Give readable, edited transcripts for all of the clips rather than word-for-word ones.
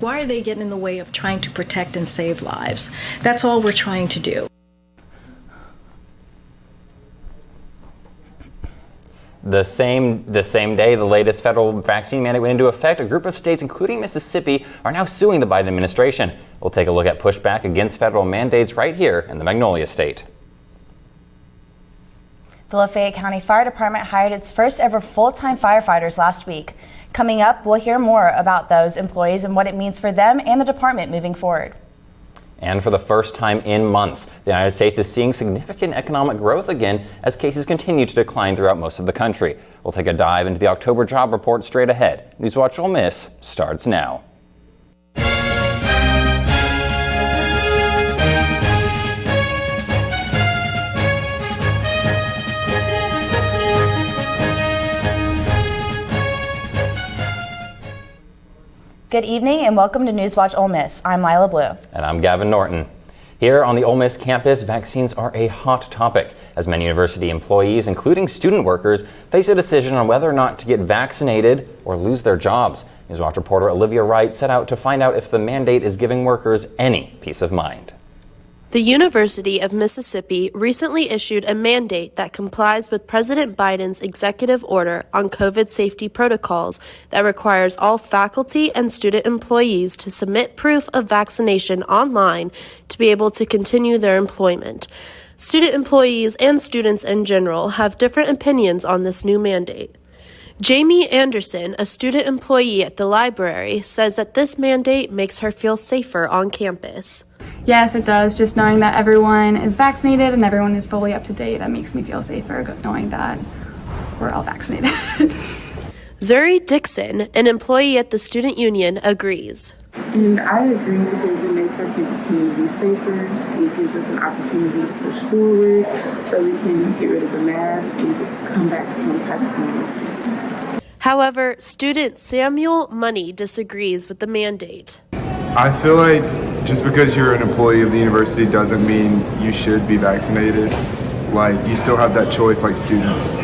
Why are they getting in the way of trying to protect and save lives? That's all we're trying to do. The same day the latest federal vaccine mandate went into effect, a group of states, including Mississippi, are now suing the Biden administration. We'll take a look at pushback against federal mandates right here in the Magnolia State. The Lafayette County Fire Department hired its first ever full-time firefighters last week. Coming up, we'll hear more about those employees and what it means for them and the department moving forward. And for the first time in months, the United States is seeing significant economic growth again as cases continue to decline throughout most of the country. We'll take a dive into the October job report straight ahead. NewsWatch Ole Miss starts now. Good evening and welcome to NewsWatch Ole Miss. I'm Lila Blue. And I'm Gavin Norton. Here on the Ole Miss campus, vaccines are a hot topic as many university employees, including student workers, face a decision on whether or not to get vaccinated or lose their jobs. NewsWatch reporter Olivia Wright set out to find out if the mandate is giving workers any peace of mind. The University of Mississippi recently issued a mandate that complies with President Biden's executive order on COVID safety protocols that requires all faculty and student employees to submit proof of vaccination online to be able to continue their employment. Student employees and students in general have different opinions on this new mandate. Jamie Anderson, a student employee at the library, says that this mandate makes her feel safer on campus. Yes, it does. Just knowing that everyone is vaccinated and everyone is fully up to date, that makes me feel safer, knowing that we're all vaccinated. Zuri Dixon, an employee at the student union, agrees. And I agree because it makes our campus community safer. It gives us an opportunity to push forward so we can get rid of the mask and just come back to some type of normalcy. However, student Samuel Money disagrees with the mandate. I feel like just because you're an employee of the university doesn't mean you should be vaccinated. Like, you still have that choice like students.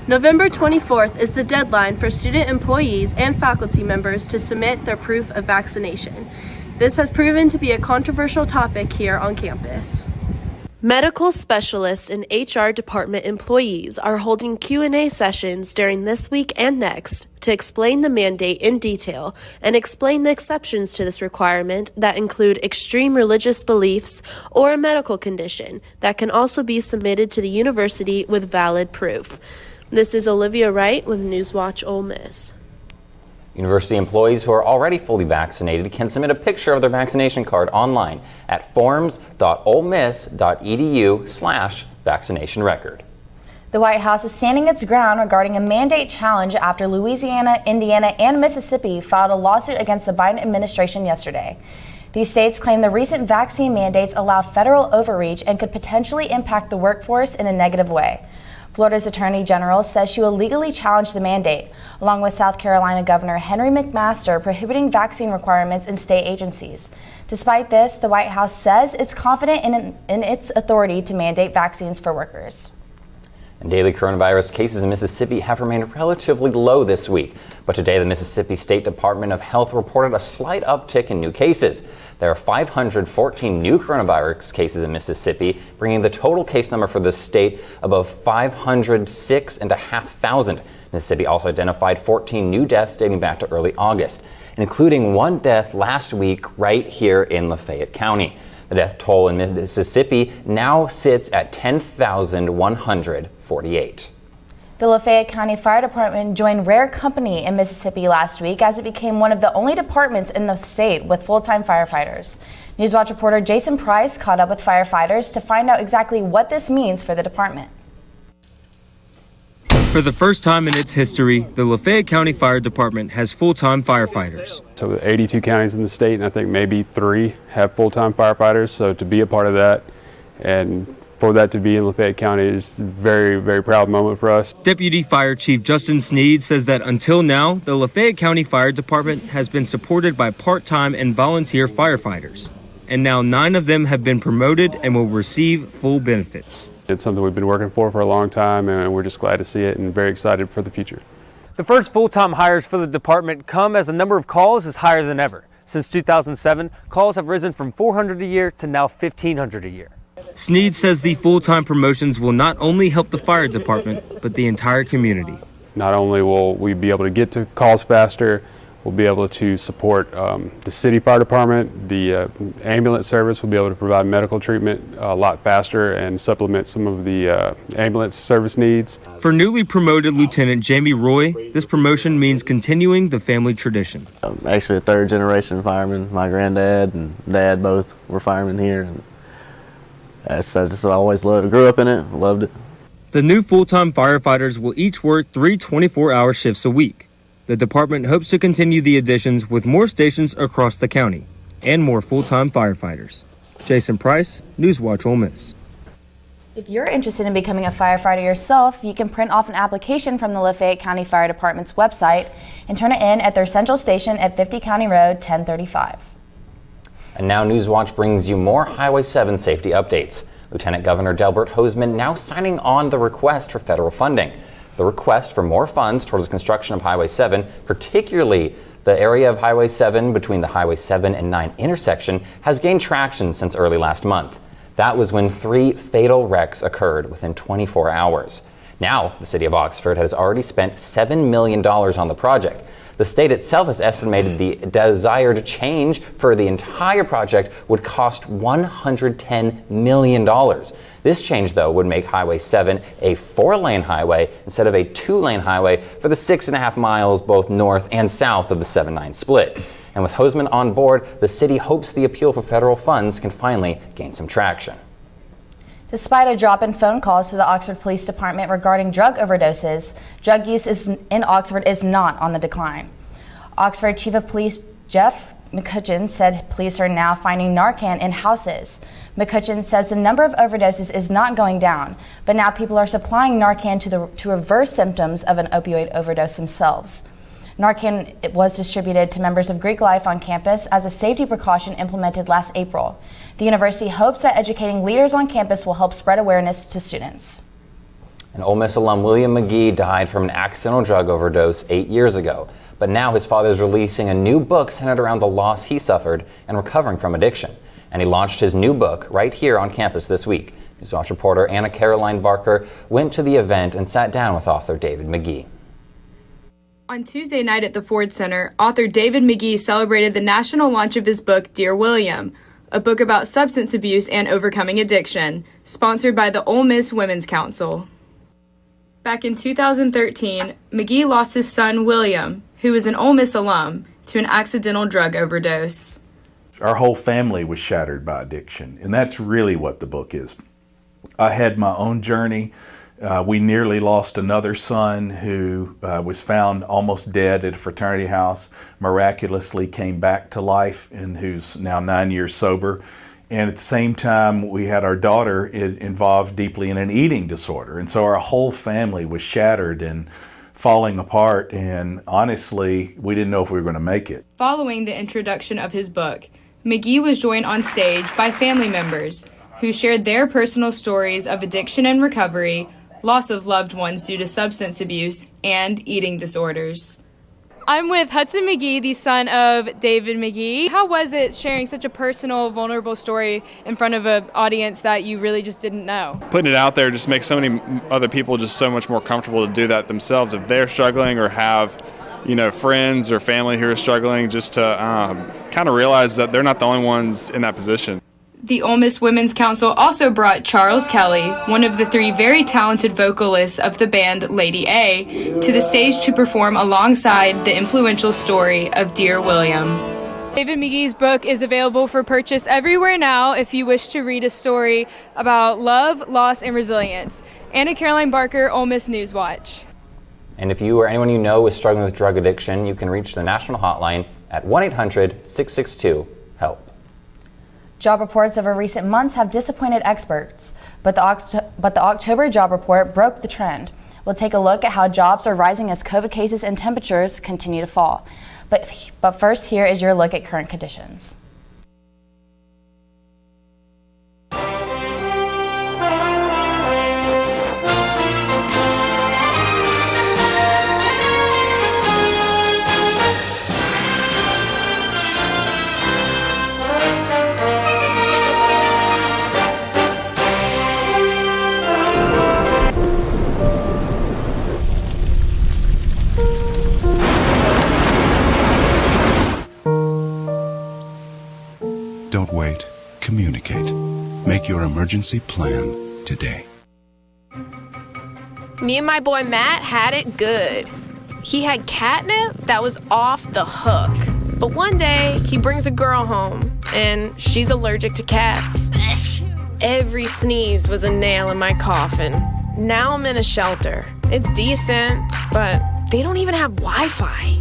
November 24th is the deadline for student employees and faculty members to submit their proof of vaccination. This has proven to be a controversial topic here on campus. Medical specialists and HR department employees are holding Q&A sessions during this week and next to explain the mandate in detail and explain the exceptions to this requirement that include extreme religious beliefs or a medical condition that can also be submitted to the university with valid proof. This is Olivia Wright with NewsWatch Ole Miss. University employees who are already fully vaccinated can submit a picture of their vaccination card online at forms.olemiss.edu/vaccination record. The White House is standing its ground regarding a mandate challenge after Louisiana, Indiana, and Mississippi filed a lawsuit against the Biden administration yesterday. These states claim the recent vaccine mandates allow federal overreach and could potentially impact the workforce in a negative way. Florida's Attorney General says she will legally challenge the mandate, along with South Carolina Governor Henry McMaster prohibiting vaccine requirements in state agencies. Despite this, the White House says it's confident in its authority to mandate vaccines for workers. And daily coronavirus cases in Mississippi have remained relatively low this week. But today, the Mississippi State Department of Health reported a slight uptick in new cases. There are 514 new coronavirus cases in Mississippi, bringing the total case number for the state above 506,500. Mississippi also identified 14 new deaths dating back to early August, including one death last week right here in Lafayette County. The death toll in Mississippi now sits at 10,148. The Lafayette County Fire Department joined rare company in Mississippi last week as it became one of the only departments in the state with full-time firefighters. NewsWatch reporter Jason Price caught up with firefighters to find out exactly what this means for the department. For the first time in its history, the Lafayette County Fire Department has full-time firefighters. So 82 counties in the state, and I think maybe 3 have full-time firefighters. So to be a part of that and for that to be in Lafayette County is a very, very proud moment for us. Deputy Fire Chief Justin Sneed says that until now, the Lafayette County Fire Department has been supported by part-time and volunteer firefighters. And now 9 of them have been promoted and will receive full benefits. It's something we've been working for a long time, and we're just glad to see it and very excited for the future. The first full-time hires for the department come as the number of calls is higher than ever. Since 2007, calls have risen from 400 a year to now 1,500 a year. Sneed says the full-time promotions will not only help the fire department, but the entire community. Not only will we be able to get to calls faster, we'll be able to support the city fire department, the ambulance service will be able to provide medical treatment a lot faster and supplement some of the ambulance service needs. For newly promoted Lieutenant Jamie Roy, this promotion means continuing the family tradition. I'm actually a third generation fireman. My granddad and dad both were firemen here, and I just always loved it. Grew up in it, loved it. The new full-time firefighters will each work 3 24-hour shifts a week. The department hopes to continue the additions with more stations across the county and more full-time firefighters. Jason Price, NewsWatch Ole Miss. If you're interested in becoming a firefighter yourself, you can print off an application from the Lafayette County Fire Department's website and turn it in at their central station at 50 County Road 1035. And now NewsWatch brings you more Highway 7 safety updates. Lieutenant Governor Delbert Hosemann now signing on the request for federal funding. The request for more funds towards the construction of Highway 7, particularly the area of Highway 7 between the Highway 7 and 9 intersection, has gained traction since early last month. That was when 3 fatal wrecks occurred within 24 hours. Now, the city of Oxford has already spent $7 million on the project. The state itself has estimated the desired change for the entire project would cost $110 million. This change, though, would make Highway 7 a 4-lane highway instead of a 2-lane highway for the 6.5 miles both north and south of the 7-9 split. And with Hosemann on board, the city hopes the appeal for federal funds can finally gain some traction. Despite a drop in phone calls to the Oxford Police Department regarding drug overdoses, drug use in Oxford is not on the decline. Oxford Chief of Police Jeff McCutcheon said police are now finding Narcan in houses. McCutcheon says the number of overdoses is not going down, but now people are supplying Narcan to reverse symptoms of an opioid overdose themselves. Narcan was distributed to members of Greek life on campus as a safety precaution implemented last April. The university hopes that educating leaders on campus will help spread awareness to students. An Ole Miss alum, William McGee, died from an accidental drug overdose 8 years ago. But now his father is releasing a new book centered around the loss he suffered and recovering from addiction. And he launched his new book right here on campus this week. NewsWatch reporter Anna Caroline Barker went to the event and sat down with author David McGee. On Tuesday night at the Ford Center, author David McGee celebrated the national launch of his book, Dear William, a book about substance abuse and overcoming addiction, sponsored by the Ole Miss Women's Council. Back in 2013, McGee lost his son, William, who was an Ole Miss alum, to an accidental drug overdose. Our whole family was shattered by addiction, and that's really what the book is. I had my own journey. We nearly lost another son who was found almost dead at a fraternity house, miraculously came back to life, and who's now 9 years sober. And at the same time, we had our daughter involved deeply in an eating disorder. And so our whole family was shattered and falling apart, and honestly, we didn't know if we were going to make it. Following the introduction of his book, McGee was joined on stage by family members who shared their personal stories of addiction and recovery, loss of loved ones due to substance abuse, and eating disorders. I'm with Hudson McGee, the son of David McGee. How was it sharing such a personal, vulnerable story in front of an audience that you really just didn't know? Putting it out there just makes so many other people just so much more comfortable to do that themselves if they're struggling or have, friends or family who are struggling, just to kind of realize that they're not the only ones in that position. The Ole Miss Women's Council also brought Charles Kelly, one of the 3 very talented vocalists of the band Lady A, to the stage to perform alongside the influential story of Dear William. David McGee's book is available for purchase everywhere now if you wish to read a story about love, loss, and resilience. Anna Caroline Barker, Ole Miss NewsWatch. And if you or anyone you know is struggling with drug addiction, you can reach the national hotline at 1-800-662-HELP. Job reports over recent months have disappointed experts, but the October job report broke the trend. We'll take a look at how jobs are rising as COVID cases and temperatures continue to fall. But first, here is your look at current conditions. Make your emergency plan today. Me and my boy Matt had it good. He had catnip that was off the hook. But one day, he brings a girl home, and she's allergic to cats. Every sneeze was a nail in my coffin. Now I'm in a shelter. It's decent, but they don't even have Wi-Fi.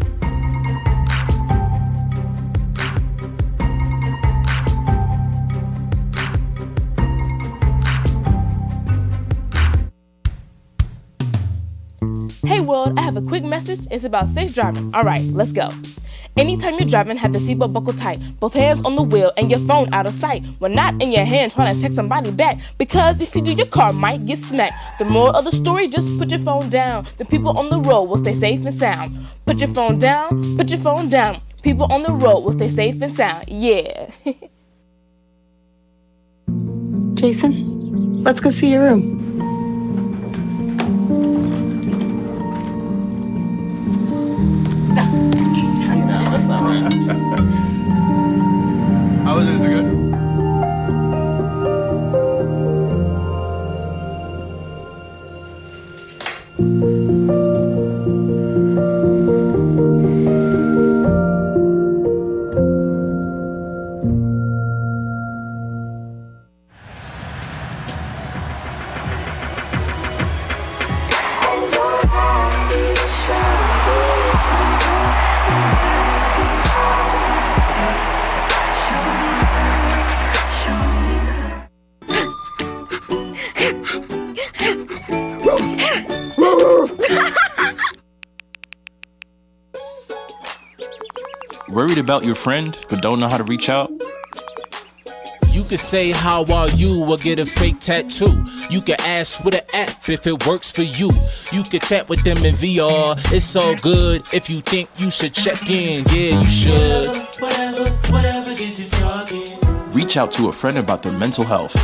Hey world, I have a quick message. It's about safe driving. All right, let's go. Anytime you're driving, have the seatbelt buckled tight. Both hands on the wheel and your phone out of sight. When not in your hand, trying to text somebody back. Because if you do, your car might get smacked. The moral of the story, just put your phone down. The people on the road will stay safe and sound. Put your phone down, put your phone down. People on the road will stay safe and sound. Yeah. Jason, let's go see your room. That's not right. How was it? Is it good? Worried about your friend, but don't know how to reach out? You could say, how are you, or get a fake tattoo. You could ask with an app if it works for you. You could chat with them in VR, it's all good. If you think you should check in, yeah, you should. Whatever gets you talking. Reach out to a friend about their mental health.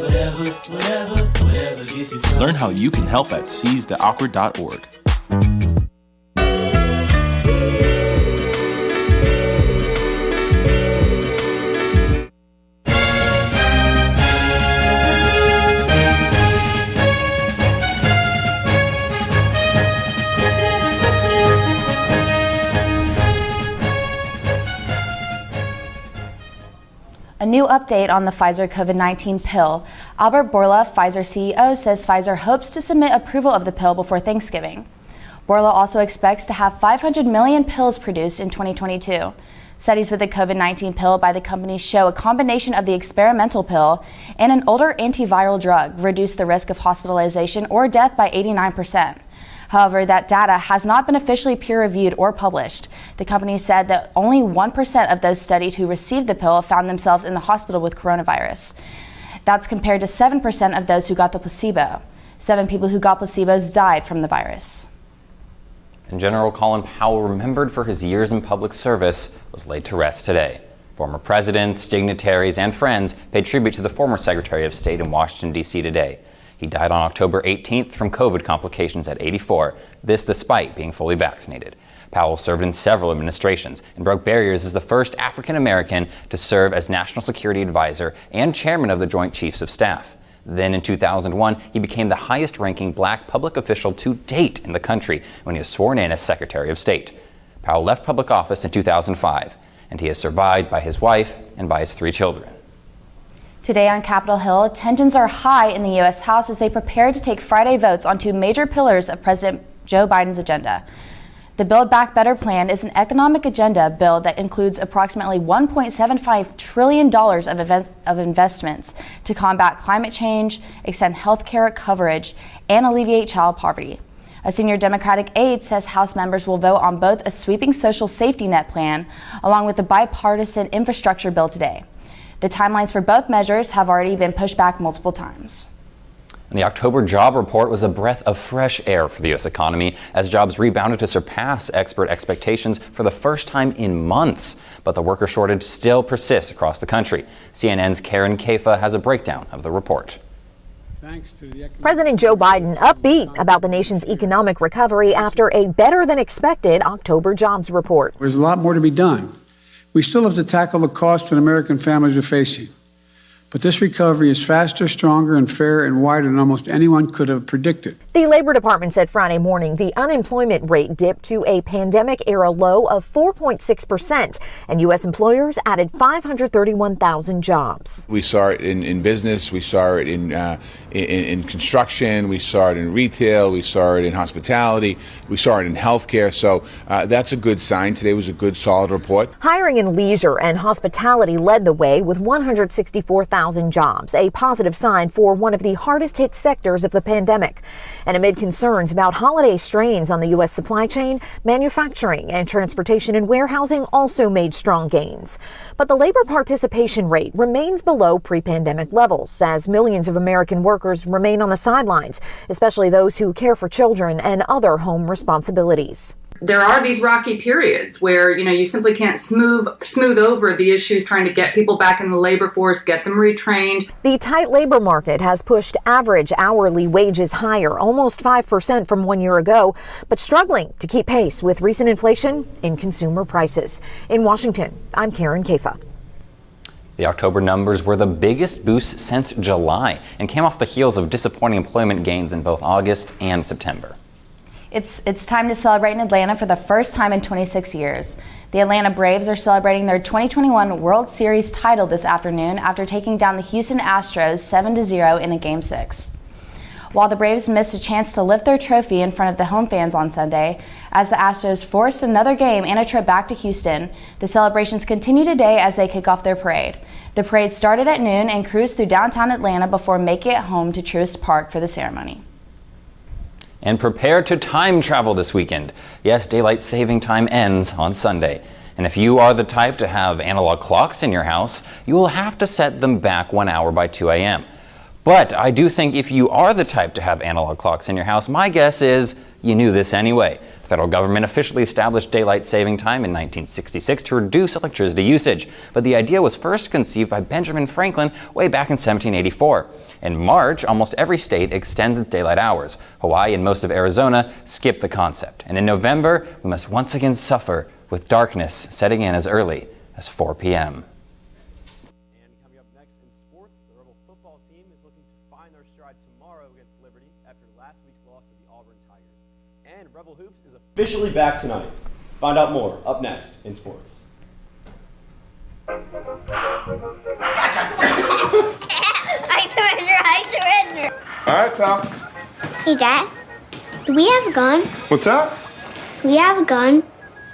Whatever gets you talking. Learn how you can help at seizetheawkward.org. A new update on the Pfizer COVID-19 pill. Albert Bourla, Pfizer CEO, says Pfizer hopes to submit approval of the pill before Thanksgiving. Bourla also expects to have 500 million pills produced in 2022. Studies with the COVID-19 pill by the company show a combination of the experimental pill and an older antiviral drug reduce the risk of hospitalization or death by 89%. However, that data has not been officially peer-reviewed or published. The company said that only 1% of those studied who received the pill found themselves in the hospital with coronavirus. That's compared to 7% of those who got the placebo. 7 people who got placebos died from the virus. And General Colin Powell, remembered for his years in public service, was laid to rest today. Former presidents, dignitaries, and friends paid tribute to the former Secretary of State in Washington, D.C. today. He died on October 18th from COVID complications at 84, this despite being fully vaccinated. Powell served in several administrations and broke barriers as the first African American to serve as National Security Advisor and Chairman of the Joint Chiefs of Staff. Then in 2001, he became the highest-ranking black public official to date in the country when he was sworn in as Secretary of State. Powell left public office in 2005, and he is survived by his wife and by his 3 children. Today on Capitol Hill, tensions are high in the U.S. House as they prepare to take Friday votes on 2 major pillars of President Joe Biden's agenda. The Build Back Better plan is an economic agenda bill that includes approximately $1.75 trillion of investments to combat climate change, extend health care coverage, and alleviate child poverty. A senior Democratic aide says House members will vote on both a sweeping social safety net plan along with the bipartisan infrastructure bill today. The timelines for both measures have already been pushed back multiple times. And the October job report was a breath of fresh air for the U.S. economy as jobs rebounded to surpass expert expectations for the first time in months. But the worker shortage still persists across the country. CNN's Karen Kafa has a breakdown of the report. President Joe Biden upbeat about the nation's economic recovery after a better than expected October jobs report. There's a lot more to be done. We still have to tackle the costs that American families are facing. But this recovery is faster, stronger, and fairer and wider than almost anyone could have predicted. The Labor Department said Friday morning the unemployment rate dipped to a pandemic-era low of 4.6%, and U.S. employers added 531,000 jobs. We saw it in business, we saw it in construction, we saw it in retail, we saw it in hospitality, we saw it in healthcare. So that's a good sign. Today was a good, solid report. Hiring in leisure and hospitality led the way with 164,000 jobs, a positive sign for one of the hardest hit sectors of the pandemic. And amid concerns about holiday strains on the U.S. supply chain, manufacturing and transportation and warehousing also made strong gains. But the labor participation rate remains below pre-pandemic levels as millions of American workers remain on the sidelines, especially those who care for children and other home responsibilities. There are these rocky periods where, you simply can't smooth over the issues trying to get people back in the labor force, get them retrained. The tight labor market has pushed average hourly wages higher, almost 5% from 1 year ago, but struggling to keep pace with recent inflation in consumer prices. In Washington, I'm Karen Kafa. The October numbers were the biggest boost since July and came off the heels of disappointing employment gains in both August and September. It's time to celebrate in Atlanta for the first time in 26 years. The Atlanta Braves are celebrating their 2021 World Series title this afternoon after taking down the Houston Astros 7-0 in a Game 6. While the Braves missed a chance to lift their trophy in front of the home fans on Sunday, as the Astros forced another game and a trip back to Houston, the celebrations continue today as they kick off their parade. The parade started at noon and cruised through downtown Atlanta before making it home to Truist Park for the ceremony. And prepare to time travel this weekend. Yes, daylight saving time ends on Sunday. And if you are the type to have analog clocks in your house, you will have to set them back 1 hour by 2 a.m. But I do think if you are the type to have analog clocks in your house, my guess is you knew this anyway. The federal government officially established daylight saving time in 1966 to reduce electricity usage. But the idea was first conceived by Benjamin Franklin way back in 1784. In March, almost every state extends its daylight hours. Hawaii and most of Arizona skip the concept. And in November, we must once again suffer with darkness setting in as early as 4 p.m. And coming up next in sports, the Rebel football team is looking to find their stride tomorrow against Liberty after last week's loss to the Auburn Tigers. And Rebel Hoops is officially back tonight. Find out more up next in sports. I surrender. All right, pal. Hey, Dad. Do we have a gun? What's up? Do we have a gun?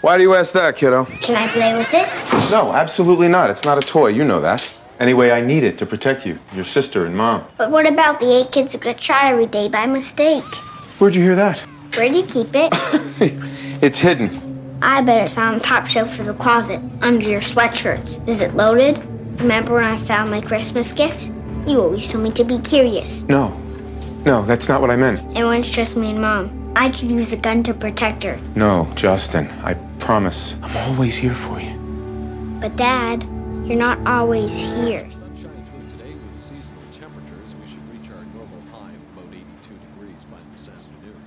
Why do you ask that, kiddo? Can I play with it? No, absolutely not. It's not a toy. You know that. Anyway, I need it to protect you, your sister, and Mom. But what about the 8 kids who get shot every day by mistake? Where'd you hear that? Where do you keep it? It's hidden. I bet it's on the top shelf of the closet, under your sweatshirts. Is it loaded? Remember when I found my Christmas gift? You always told me to be curious. No, that's not what I meant. And when it's just me and Mom, I could use the gun to protect her. No, Justin, I promise. I'm always here for you. But Dad, you're not always here. Sunshine through today with seasonal temperatures. We should reach our normal high of about 82 degrees by this afternoon.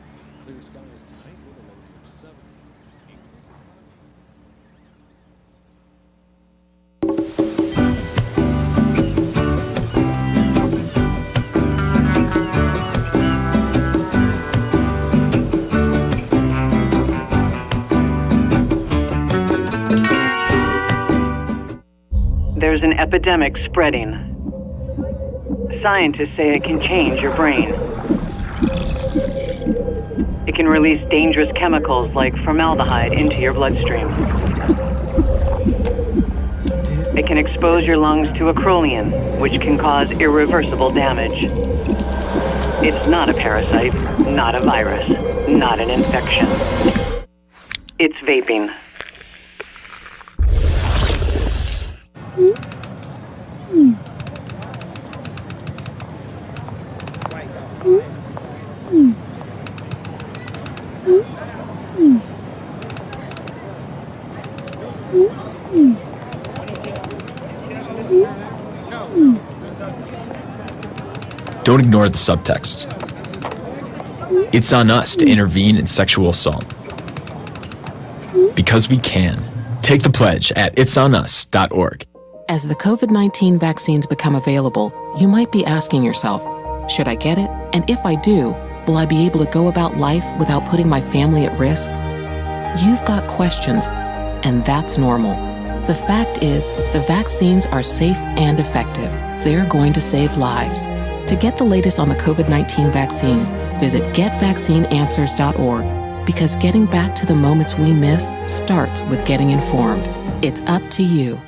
Clear skies tonight with a low of 70. There's an epidemic spreading. Scientists say it can change your brain. It can release dangerous chemicals like formaldehyde into your bloodstream. It can expose your lungs to acrolein, which can cause irreversible damage. It's not a parasite, not a virus, not an infection. It's vaping. Don't ignore the subtext. It's on us to intervene in sexual assault. Because we can. Take the pledge at itsonus.org. As the COVID-19 vaccines become available, you might be asking yourself, should I get it? And if I do, will I be able to go about life without putting my family at risk? You've got questions, and that's normal. The fact is, the vaccines are safe and effective. They're going to save lives. To get the latest on the COVID-19 vaccines, visit getvaccineanswers.org, because getting back to the moments we miss starts with getting informed. It's up to you.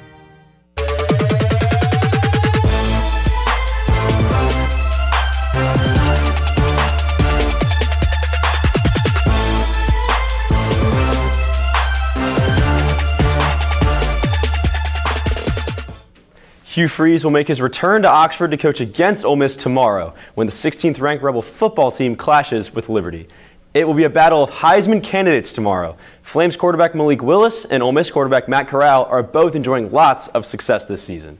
Hugh Freeze will make his return to Oxford to coach against Ole Miss tomorrow when the 16th-ranked Rebel football team clashes with Liberty. It will be a battle of Heisman candidates tomorrow. Flames quarterback Malik Willis and Ole Miss quarterback Matt Corral are both enjoying lots of success this season.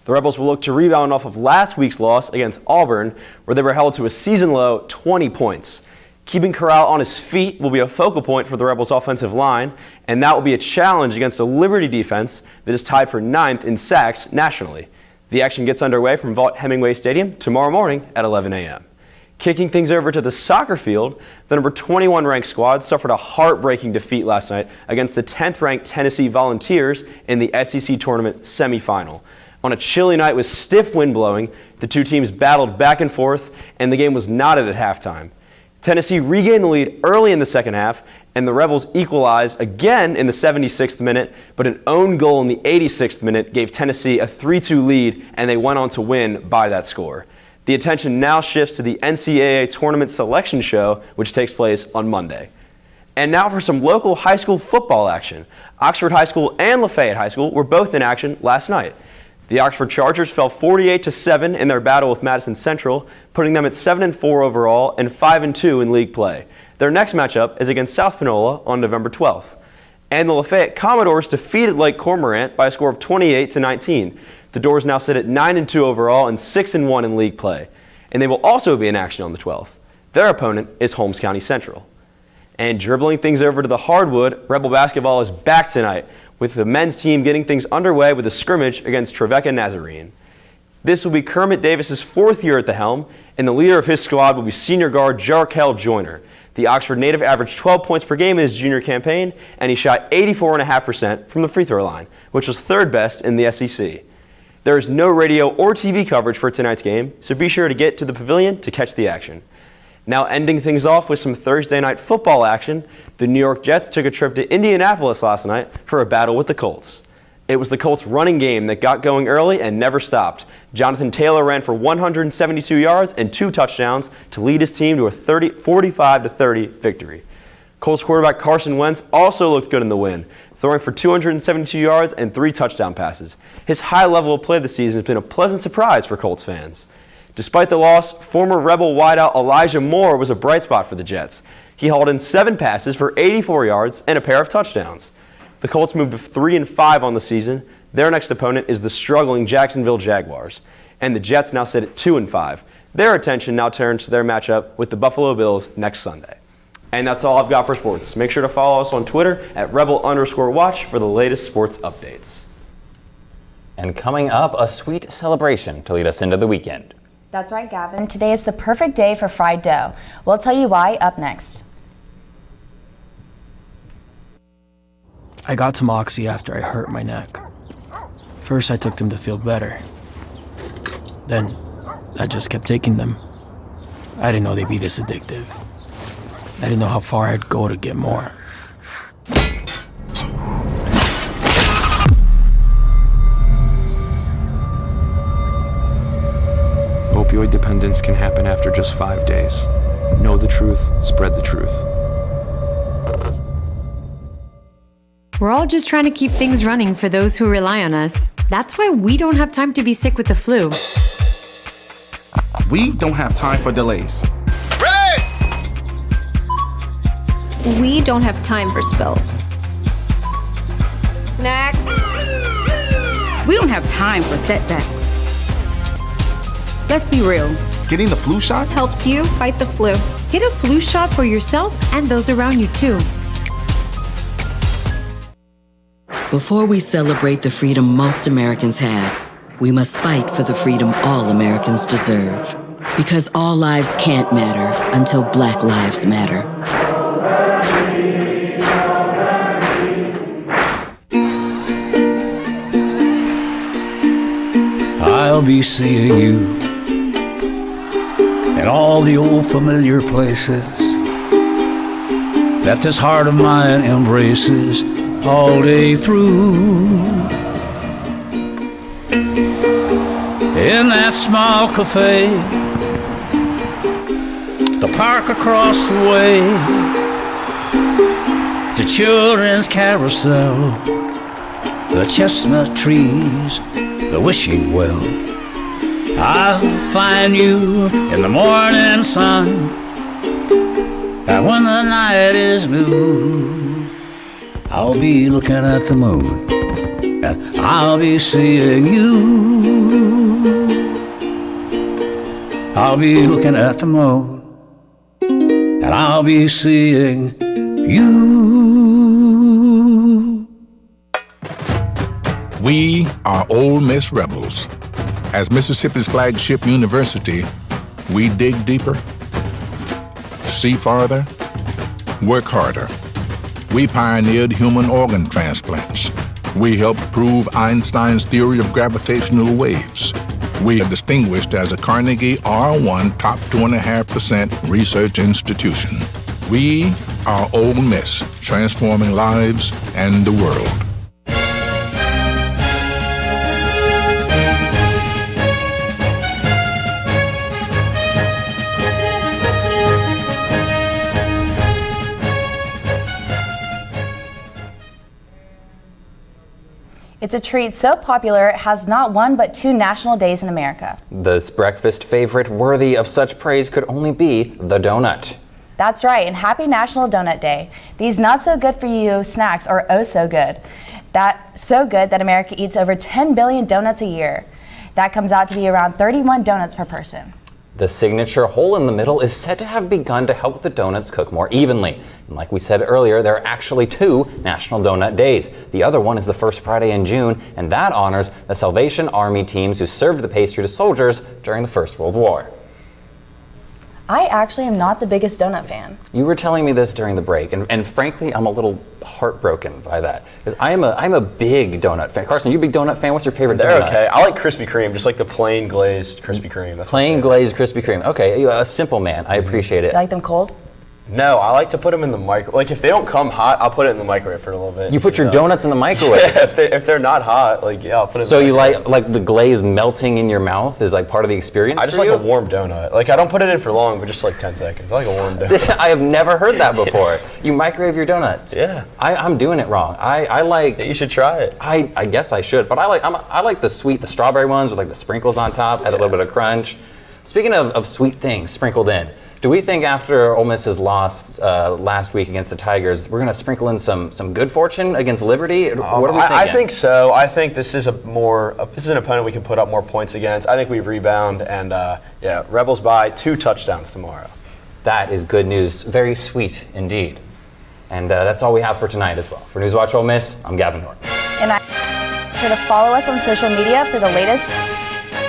The Rebels will look to rebound off of last week's loss against Auburn, where they were held to a season-low 20 points. Keeping Corral on his feet will be a focal point for the Rebels' offensive line, and that will be a challenge against a Liberty defense that is tied for 9th in sacks nationally. The action gets underway from Vaught-Hemingway Stadium tomorrow morning at 11 a.m. Kicking things over to the soccer field, the number 21 ranked squad suffered a heartbreaking defeat last night against the 10th ranked Tennessee Volunteers in the SEC tournament semifinal. On a chilly night with stiff wind blowing, the two teams battled back and forth, and the game was knotted at halftime. Tennessee regained the lead early in the second half, and the Rebels equalized again in the 76th minute, but an own goal in the 86th minute gave Tennessee a 3-2 lead, and they went on to win by that score. The attention now shifts to the NCAA Tournament Selection Show, which takes place on Monday. And now for some local high school football action. Oxford High School and Lafayette High School were both in action last night. The Oxford Chargers fell 48-7 in their battle with Madison Central, putting them at 7-4 overall and 5-2 in league play. Their next matchup is against South Panola on November 12th. And the Lafayette Commodores defeated Lake Cormorant by a score of 28-19. The Doors now sit at 9-2 overall and 6-1 in league play. And they will also be in action on the 12th. Their opponent is Holmes County Central. And dribbling things over to the hardwood, Rebel basketball is back tonight, with the men's team getting things underway with a scrimmage against Trevecca Nazarene. This will be Kermit Davis's fourth year at the helm, and the leader of his squad will be senior guard Jarkel Joyner. The Oxford native averaged 12 points per game in his junior campaign, and he shot 84.5% from the free throw line, which was third best in the SEC. There is no radio or TV coverage for tonight's game, so be sure to get to the pavilion to catch the action. Now ending things off with some Thursday night football action, the New York Jets took a trip to Indianapolis last night for a battle with the Colts. It was the Colts' running game that got going early and never stopped. Jonathan Taylor ran for 172 yards and 2 touchdowns to lead his team to a 45-30 victory. Colts quarterback Carson Wentz also looked good in the win, throwing for 272 yards and 3 touchdown passes. His high level of play this season has been a pleasant surprise for Colts fans. Despite the loss, former Rebel wideout Elijah Moore was a bright spot for the Jets. He hauled in 7 passes for 84 yards and a pair of touchdowns. The Colts moved to 3-5 on the season. Their next opponent is the struggling Jacksonville Jaguars. And the Jets now sit at 2-5. Their attention now turns to their matchup with the Buffalo Bills next Sunday. And that's all I've got for sports. Make sure to follow us on Twitter at @Rebel_Watch for the latest sports updates. And coming up, a sweet celebration to lead us into the weekend. That's right, Gavin. Today is the perfect day for fried dough. We'll tell you why up next. I got some Oxy after I hurt my neck. First, I took them to feel better. Then, I just kept taking them. I didn't know they'd be this addictive. I didn't know how far I'd go to get more. Opioid dependence can happen after just 5 days. Know the truth, spread the truth. We're all just trying to keep things running for those who rely on us. That's why we don't have time to be sick with the flu. We don't have time for delays. We don't have time for spills. Next. We don't have time for setbacks. Let's be real. Getting the flu shot helps you fight the flu. Get a flu shot for yourself and those around you too. Before we celebrate the freedom most Americans have, we must fight for the freedom all Americans deserve. Because all lives can't matter until Black lives matter. I'll be seeing you in all the old familiar places that this heart of mine embraces all day through. In that small cafe, the park across the way, the children's carousel, the chestnut trees, the wishing well. I'll find you in the morning sun, and when the night is blue, I'll be looking at the moon, and I'll be seeing you. I'll be looking at the moon, and I'll be seeing you. We are Ole Miss Rebels. As Mississippi's flagship university, we dig deeper, see farther, work harder. We pioneered human organ transplants. We helped prove Einstein's theory of gravitational waves. We are distinguished as a Carnegie R1 top 2.5% research institution. We are Ole Miss, transforming lives and the world. It's a treat so popular it has not one but 2 national days in America. This breakfast favorite worthy of such praise could only be the donut. That's right, and happy National Donut Day. These not so good for you snacks are oh so good. So good that America eats over 10 billion donuts a year. That comes out to be around 31 donuts per person. The signature hole in the middle is said to have begun to help the donuts cook more evenly. And like we said earlier, there are actually 2 National Donut Days. The other one is the first Friday in June, and that honors the Salvation Army teams who served the pastry to soldiers during the First World War. I actually am not the biggest donut fan. You were telling me this during the break, and frankly, I'm a little heartbroken by that. Because I'm a big donut fan. Carson, you a big donut fan? What's your favorite donut? They're okay. I like Krispy Kreme, just like the plain glazed Krispy Kreme. That's plain glazed Krispy Kreme. Okay, you're a simple man. I appreciate it. You like them cold? No, I like to put them in the microwave. Like if they don't come hot, I'll put it in the microwave for a little bit. You put your donuts in the microwave? Yeah, if they're not hot, like yeah, I'll put it in the microwave. So you like the glaze melting in your mouth is like part of the experience? I just like a warm donut. Like I don't put it in for long, but just like 10 seconds. I like a warm donut. I have never heard that before. You microwave your donuts? Yeah. I'm doing it wrong. I like. You should try it. I guess I should, but I like the strawberry ones with like the sprinkles on top, add a little bit of crunch. Speaking of sweet things sprinkled in, do we think after Ole Miss's loss last week against the Tigers, we're going to sprinkle in some good fortune against Liberty? What are we thinking? I think so. I think this is an opponent we can put up more points against. I think we rebound and yeah, Rebels by 2 touchdowns tomorrow. That is good news. Very sweet indeed. And that's all we have for tonight as well. For NewsWatch Ole Miss, I'm Gavin Norton. And be sure to follow us on social media for the latest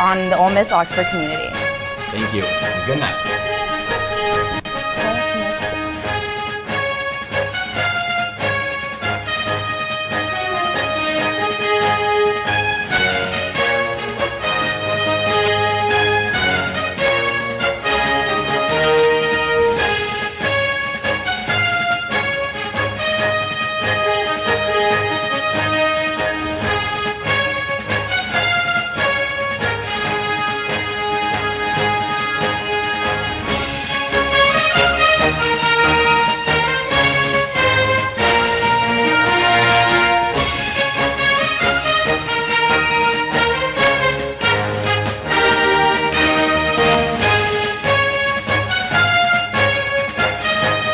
on the Ole Miss Oxford community. Thank you. Good night.